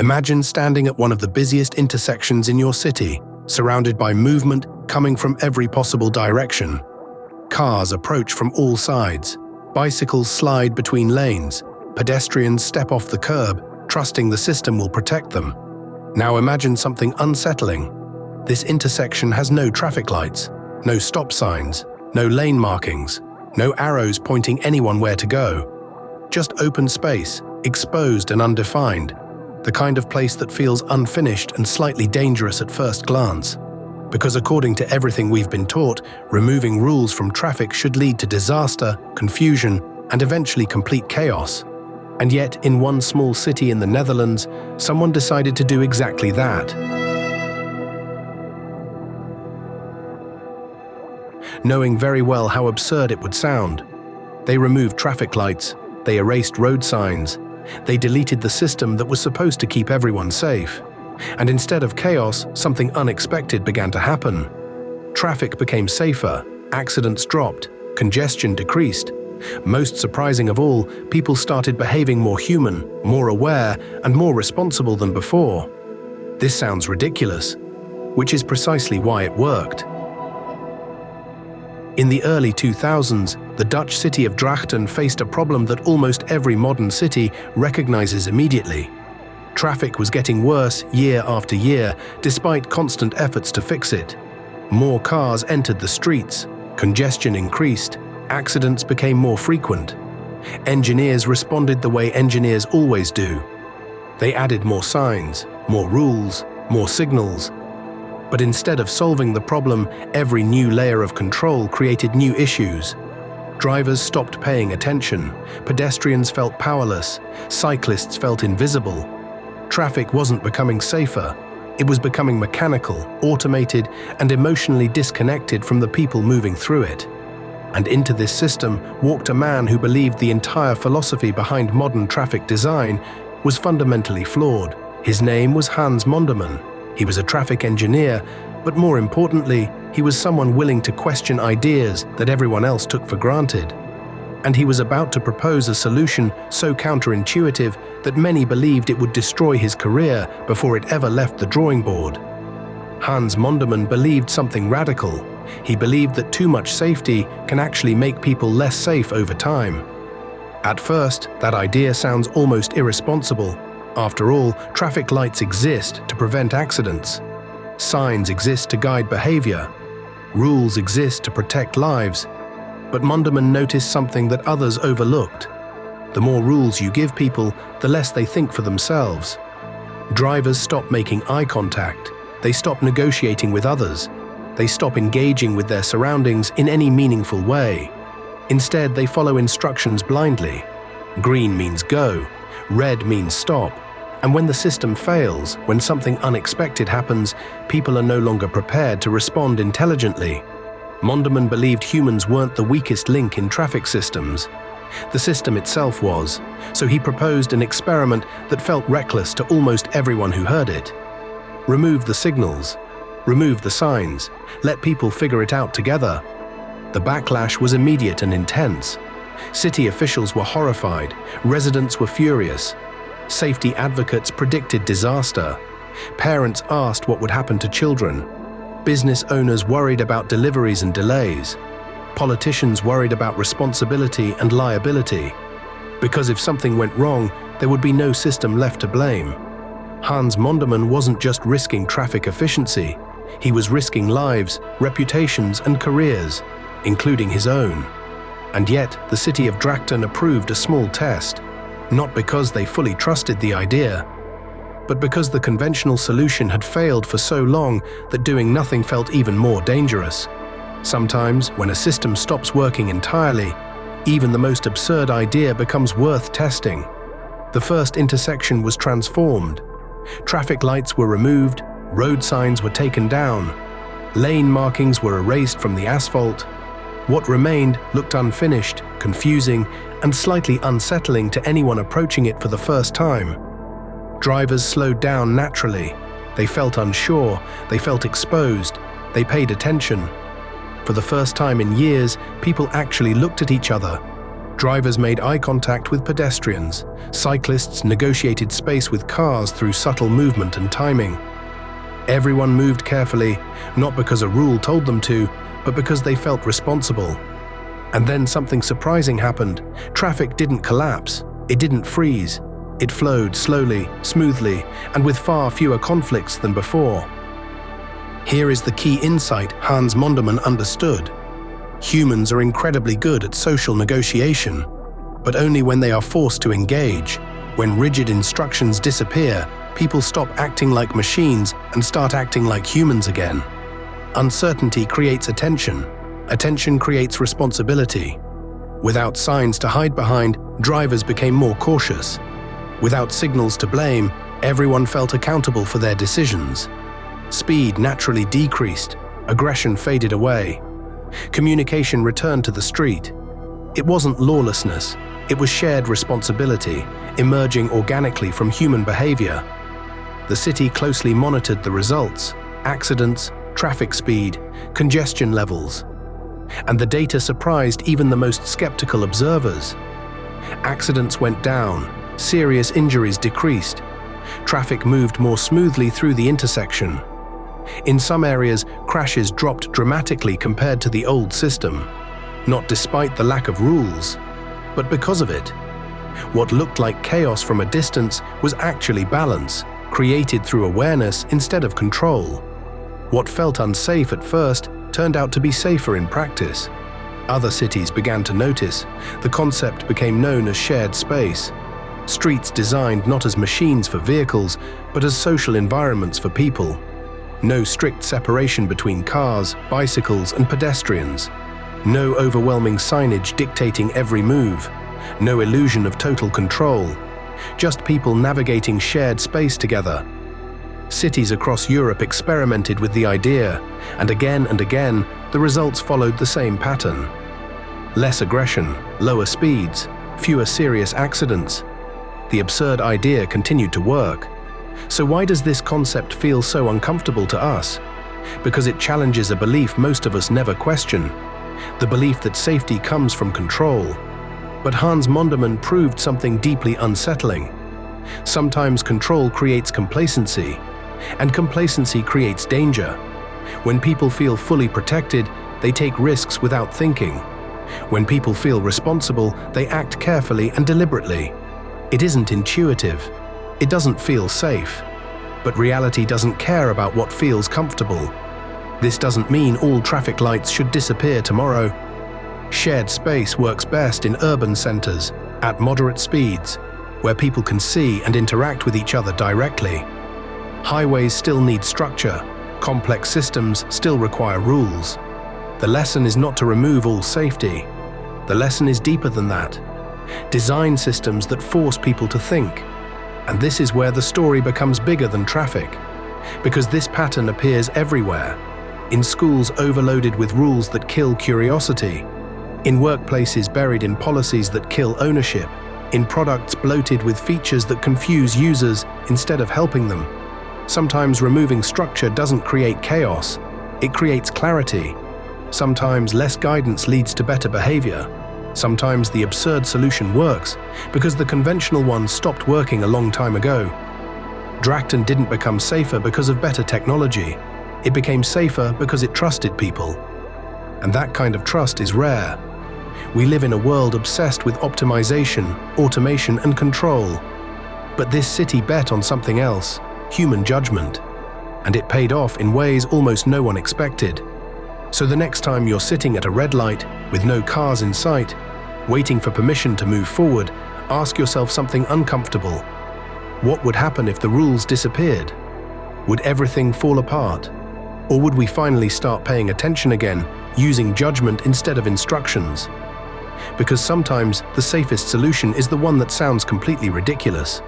Imagine standing at one of the busiest intersections in your city, surrounded by movement coming from every possible direction. Cars approach from all sides, bicycles slide between lanes, pedestrians step off the curb, trusting the system will protect them. Now imagine something unsettling. This intersection has no traffic lights, no stop signs, no lane markings, no arrows pointing anyone where to go. Just open space, exposed and undefined, the kind of place that feels unfinished and slightly dangerous at first glance. Because according to everything we've been taught, removing rules from traffic should lead to disaster, confusion, and eventually complete chaos. And yet, in one small city in the Netherlands, someone decided to do exactly that. Knowing very well how absurd it would sound, they removed traffic lights, they erased road signs, they deleted the system that was supposed to keep everyone safe. And instead of chaos, something unexpected began to happen. Traffic became safer, accidents dropped, congestion decreased. Most surprising of all, people started behaving more human, more aware, and more responsible than before. This sounds ridiculous, which is precisely why it worked. In the early 2000s, the Dutch city of Drachten faced a problem that almost every modern city recognizes immediately. Traffic was getting worse year after year, despite constant efforts to fix it. More cars entered the streets, congestion increased, accidents became more frequent. Engineers responded the way engineers always do. They added more signs, more rules, more signals. But instead of solving the problem, every new layer of control created new issues. Drivers stopped paying attention, pedestrians felt powerless, cyclists felt invisible. Traffic wasn't becoming safer, it was becoming mechanical, automated, and emotionally disconnected from the people moving through it. And into this system walked a man who believed the entire philosophy behind modern traffic design was fundamentally flawed. His name was Hans Monderman. He was a traffic engineer, but more importantly, he was someone willing to question ideas that everyone else took for granted. And he was about to propose a solution so counterintuitive that many believed it would destroy his career before it ever left the drawing board. Hans Monderman believed something radical. He believed that too much safety can actually make people less safe over time. At first, that idea sounds almost irresponsible. After all, traffic lights exist to prevent accidents. Signs exist to guide behavior. Rules exist to protect lives. But Monderman noticed something that others overlooked. The more rules you give people, the less they think for themselves. Drivers stop making eye contact. They stop negotiating with others. They stop engaging with their surroundings in any meaningful way. Instead, they follow instructions blindly. Green means go. Red means stop. And when the system fails, when something unexpected happens, people are no longer prepared to respond intelligently. Monderman believed humans weren't the weakest link in traffic systems. The system itself was, so he proposed an experiment that felt reckless to almost everyone who heard it. Remove the signals, remove the signs, let people figure it out together. The backlash was immediate and intense. City officials were horrified, residents were furious. Safety advocates predicted disaster. Parents asked what would happen to children. Business owners worried about deliveries and delays. Politicians worried about responsibility and liability. Because if something went wrong, there would be no system left to blame. Hans Monderman wasn't just risking traffic efficiency. He was risking lives, reputations, and careers, including his own. And yet, the city of Drachten approved a small test, not because they fully trusted the idea, but because the conventional solution had failed for so long that doing nothing felt even more dangerous. Sometimes, when a system stops working entirely, even the most absurd idea becomes worth testing. The first intersection was transformed. Traffic lights were removed, road signs were taken down, lane markings were erased from the asphalt. What remained looked unfinished, confusing, and slightly unsettling to anyone approaching it for the first time. Drivers slowed down naturally. They felt unsure, they felt exposed, they paid attention. For the first time in years, people actually looked at each other. Drivers made eye contact with pedestrians. Cyclists negotiated space with cars through subtle movement and timing. Everyone moved carefully, not because a rule told them to, but because they felt responsible. And then something surprising happened. Traffic didn't collapse. It didn't freeze. It flowed slowly, smoothly, and with far fewer conflicts than before. Here is the key insight Hans Monderman understood. Humans are incredibly good at social negotiation, but only when they are forced to engage. When rigid instructions disappear, people stop acting like machines and start acting like humans again. Uncertainty creates attention. Attention creates responsibility. Without signs to hide behind, drivers became more cautious. Without signals to blame, everyone felt accountable for their decisions. Speed naturally decreased. Aggression faded away. Communication returned to the street. It wasn't lawlessness. It was shared responsibility, emerging organically from human behavior. The city closely monitored the results: accidents, traffic speed, congestion levels. And the data surprised even the most skeptical observers. Accidents went down, serious injuries decreased. Traffic moved more smoothly through the intersection. In some areas, crashes dropped dramatically compared to the old system, not despite the lack of rules, but because of it. What looked like chaos from a distance was actually balance, created through awareness instead of control. What felt unsafe at first turned out to be safer in practice. Other cities began to notice. The concept became known as shared space. Streets designed not as machines for vehicles, but as social environments for people. No strict separation between cars, bicycles, and pedestrians. No overwhelming signage dictating every move. No illusion of total control. Just people navigating shared space together. Cities across Europe experimented with the idea, and again, the results followed the same pattern. Less aggression, lower speeds, fewer serious accidents. The absurd idea continued to work. So why does this concept feel so uncomfortable to us? Because it challenges a belief most of us never question. The belief that safety comes from control. But Hans Monderman proved something deeply unsettling. Sometimes control creates complacency, and complacency creates danger. When people feel fully protected, they take risks without thinking. When people feel responsible, they act carefully and deliberately. It isn't intuitive. It doesn't feel safe. But reality doesn't care about what feels comfortable. This doesn't mean all traffic lights should disappear tomorrow. Shared space works best in urban centers, at moderate speeds, where people can see and interact with each other directly. Highways still need structure. Complex systems still require rules. The lesson is not to remove all safety. The lesson is deeper than that. Design systems that force people to think. And this is where the story becomes bigger than traffic, because this pattern appears everywhere. In schools overloaded with rules that kill curiosity, in workplaces buried in policies that kill ownership, in products bloated with features that confuse users instead of helping them. Sometimes removing structure doesn't create chaos, it creates clarity. Sometimes less guidance leads to better behavior. Sometimes the absurd solution works because the conventional one stopped working a long time ago. Drachten didn't become safer because of better technology. It became safer because it trusted people. And that kind of trust is rare. We live in a world obsessed with optimization, automation, and control. But this city bet on something else, human judgment. And it paid off in ways almost no one expected. So the next time you're sitting at a red light with no cars in sight, waiting for permission to move forward, ask yourself something uncomfortable. What would happen if the rules disappeared? Would everything fall apart? Or would we finally start paying attention again, using judgment instead of instructions? Because sometimes the safest solution is the one that sounds completely ridiculous.